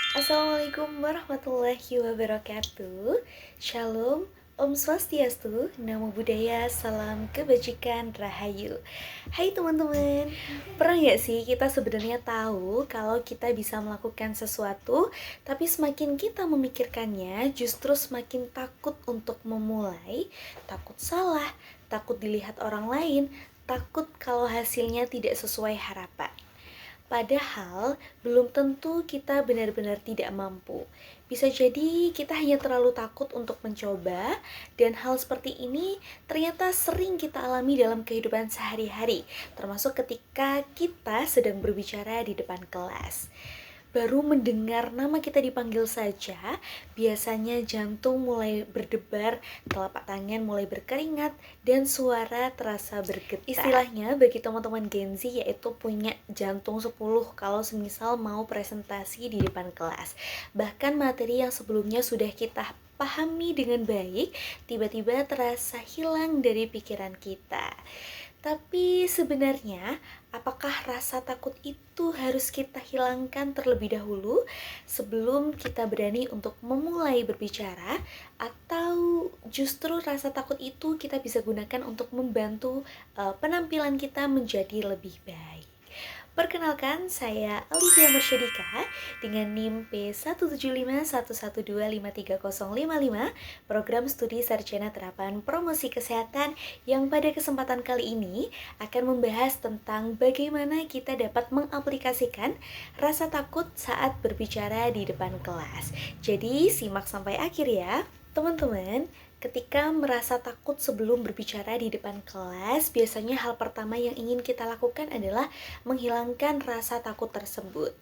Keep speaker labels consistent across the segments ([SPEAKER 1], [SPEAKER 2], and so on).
[SPEAKER 1] Assalamualaikum warahmatullahi wabarakatuh. Shalom, Om Swastiastu, Namo Buddhaya, Salam Kebajikan, Rahayu. Hai teman-teman, pernah gak sih kita sebenarnya tahu kalau kita bisa melakukan sesuatu, tapi semakin kita memikirkannya justru semakin takut untuk memulai, takut salah, takut dilihat orang lain, takut kalau hasilnya tidak sesuai harapan. Padahal belum tentu kita benar-benar tidak mampu. Bisa jadi kita hanya terlalu takut untuk mencoba, dan hal seperti ini ternyata sering kita alami dalam kehidupan sehari-hari, termasuk ketika kita sedang berbicara di depan kelas. Baru mendengar nama kita dipanggil saja, biasanya jantung mulai berdebar, telapak tangan mulai berkeringat, dan suara terasa bergetar. Istilahnya bagi teman-teman Gen Z yaitu punya jantung 10 kalau semisal mau presentasi di depan kelas. Bahkan materi yang sebelumnya sudah kita pahami dengan baik, tiba-tiba terasa hilang dari pikiran kita. Tapi sebenarnya, apakah rasa takut itu harus kita hilangkan terlebih dahulu sebelum kita berani untuk memulai berbicara, atau justru rasa takut itu kita bisa gunakan untuk membantu penampilan kita menjadi lebih baik? Perkenalkan, saya Alivia Mersyadika dengan NIM P17511253055, program studi sarjana terapan promosi kesehatan, yang pada kesempatan kali ini akan membahas tentang bagaimana kita dapat mengaplikasikan rasa takut saat berbicara di depan kelas. Jadi simak sampai akhir ya, teman-teman. Ketika merasa takut sebelum berbicara di depan kelas, biasanya hal pertama yang ingin kita lakukan adalah menghilangkan rasa takut tersebut.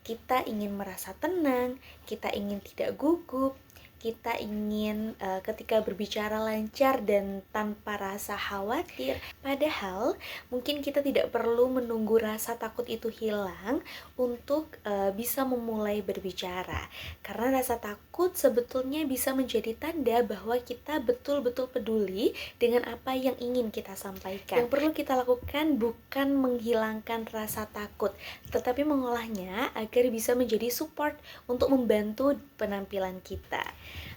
[SPEAKER 1] Kita ingin merasa tenang, kita ingin tidak gugup, kita ingin ketika berbicara lancar dan tanpa rasa khawatir. Padahal mungkin kita tidak perlu menunggu rasa takut itu hilang untuk bisa memulai berbicara, karena rasa takut sebetulnya bisa menjadi tanda bahwa kita betul-betul peduli dengan apa yang ingin kita sampaikan. Yang perlu kita lakukan bukan menghilangkan rasa takut, tetapi mengolahnya agar bisa menjadi support untuk membantu penampilan kita.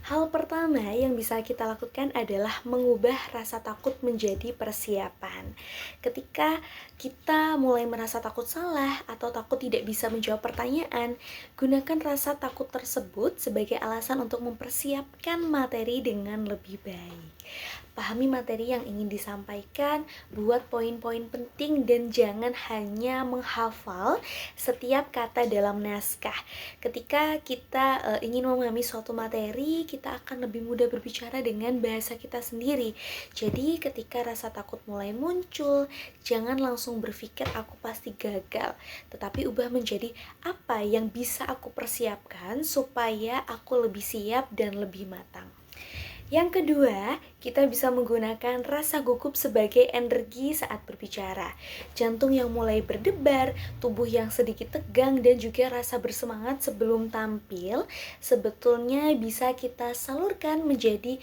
[SPEAKER 1] Hal pertama yang bisa kita lakukan adalah mengubah rasa takut menjadi persiapan. Ketika kita mulai merasa takut salah atau takut tidak bisa menjawab pertanyaan, gunakan rasa takut tersebut sebagai alasan untuk mempersiapkan materi dengan lebih baik. Pahami materi yang ingin disampaikan, buat poin-poin penting, dan jangan hanya menghafal setiap kata dalam naskah. Ketika kita ingin memahami suatu materi, kita akan lebih mudah berbicara dengan bahasa kita sendiri. Jadi ketika rasa takut mulai muncul, jangan langsung berpikir aku pasti gagal, tetapi ubah menjadi apa yang bisa aku persiapkan supaya aku lebih siap dan lebih matang. Yang kedua, kita bisa menggunakan rasa gugup sebagai energi saat berbicara. Jantung yang mulai berdebar, tubuh yang sedikit tegang, dan juga rasa bersemangat sebelum tampil sebetulnya bisa kita salurkan menjadi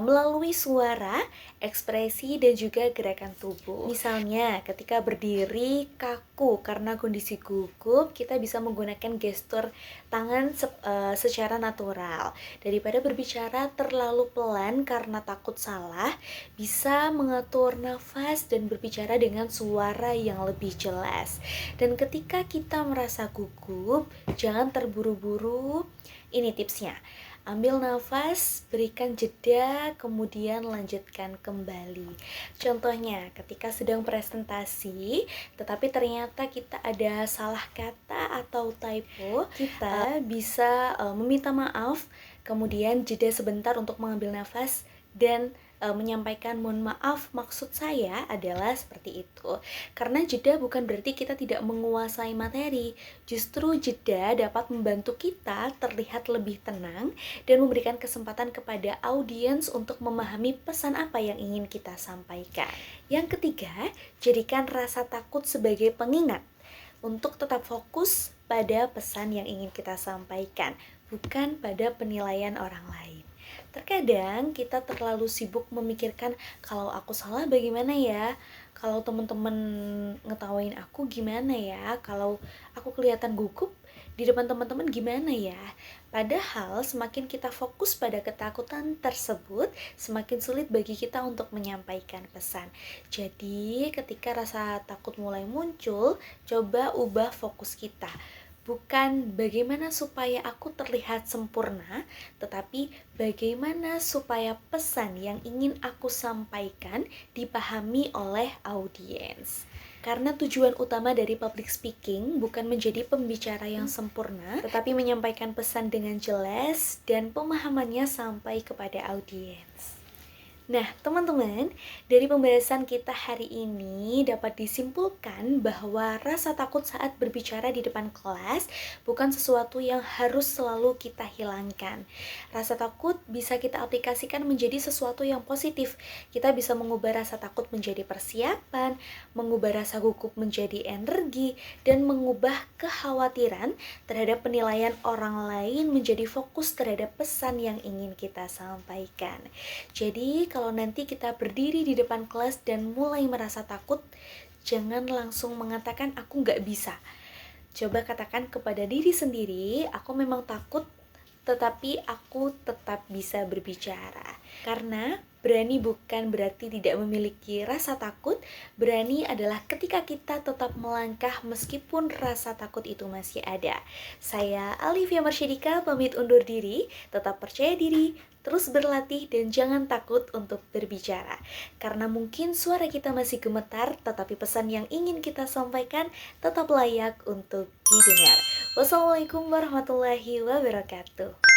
[SPEAKER 1] melalui suara, ekspresi, dan juga gerakan tubuh. Misalnya, ketika berdiri kaku karena kondisi gugup, kita bisa menggunakan gestur tangan secara natural. Daripada berbicara terlalu pelan karena takut salah, bisa mengatur nafas dan berbicara dengan suara yang lebih jelas. Dan ketika kita merasa gugup, jangan terburu-buru. Ini tipsnya: ambil nafas, berikan jeda, kemudian lanjutkan kembali. Contohnya, ketika sedang presentasi, tetapi ternyata kita ada salah kata atau typo, kita bisa meminta maaf, kemudian jeda sebentar untuk mengambil nafas, dan menyampaikan mohon maaf, maksud saya adalah seperti itu. Karena jeda bukan berarti kita tidak menguasai materi, justru jeda dapat membantu kita terlihat lebih tenang dan memberikan kesempatan kepada audiens untuk memahami pesan apa yang ingin kita sampaikan. Yang ketiga, jadikan rasa takut sebagai pengingat untuk tetap fokus pada pesan yang ingin kita sampaikan, bukan pada penilaian orang lain. Terkadang kita terlalu sibuk memikirkan, kalau aku salah bagaimana ya? Kalau teman-teman ngetawain aku gimana ya? Kalau aku kelihatan gugup di depan teman-teman gimana ya? Padahal semakin kita fokus pada ketakutan tersebut, semakin sulit bagi kita untuk menyampaikan pesan. Jadi, ketika rasa takut mulai muncul, coba ubah fokus kita. Bukan bagaimana supaya aku terlihat sempurna, tetapi bagaimana supaya pesan yang ingin aku sampaikan dipahami oleh audiens. Karena tujuan utama dari public speaking bukan menjadi pembicara yang sempurna, tetapi menyampaikan pesan dengan jelas dan pemahamannya sampai kepada audiens. Nah, teman-teman, dari pembahasan kita hari ini dapat disimpulkan bahwa rasa takut saat berbicara di depan kelas bukan sesuatu yang harus selalu kita hilangkan. Rasa takut bisa kita aplikasikan menjadi sesuatu yang positif. Kita bisa mengubah rasa takut menjadi persiapan, mengubah rasa gugup menjadi energi, dan mengubah kekhawatiran terhadap penilaian orang lain menjadi fokus terhadap pesan yang ingin kita sampaikan. Jadi, kalau nanti kita berdiri di depan kelas dan mulai merasa takut, jangan langsung mengatakan aku nggak bisa. Coba katakan kepada diri sendiri, aku memang takut, tetapi aku tetap bisa berbicara. Karena berani bukan berarti tidak memiliki rasa takut. Berani adalah ketika kita tetap melangkah meskipun rasa takut itu masih ada. Saya Alivia Marsyadika pamit undur diri. Tetap percaya diri, terus berlatih, dan jangan takut untuk berbicara. Karena mungkin suara kita masih gemetar, tetapi pesan yang ingin kita sampaikan tetap layak untuk didengar. Wassalamualaikum warahmatullahi wabarakatuh.